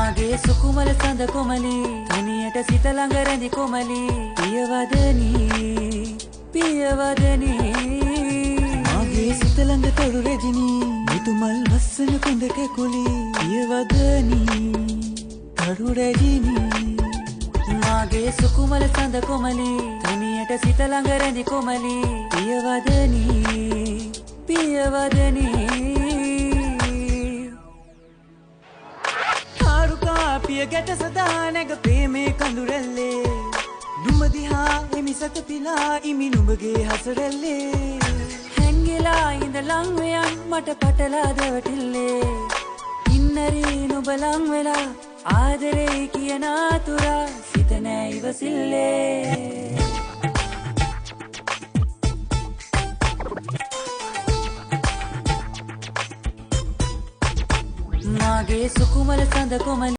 මාගේ සුකුමල සඳ කොමලි තනියට සිත ළඟ රැඳි කොමලි පියවදනි මාගේ සිත ළඟ තොළු රැජිනි මුතුමල් වස්සන කොඳ කැකුලි පියවදනි තරු රැජිනි මාගේ සුකුමල සඳ කොමලි තනියට සිත ළඟ රැඳි කොමලි පියවදනි පිය ගැට සදා නැග ප්‍රේමේ කඳුරැල්ලේ නුඹ දිහා එමි සත පිලා ඉමි නුඹගේ හසරැල්ලේ හැංගිලා ඉඳ ලං වෙයන් මට පටලා දෙවටිල්ලේ ඉන්නරි නුඹ ලං වෙලා ආදරේ කියන ආතුරා සිත නෑ ඉවසිල්ලේ මාගේ සුකුමල සඳ කොමලි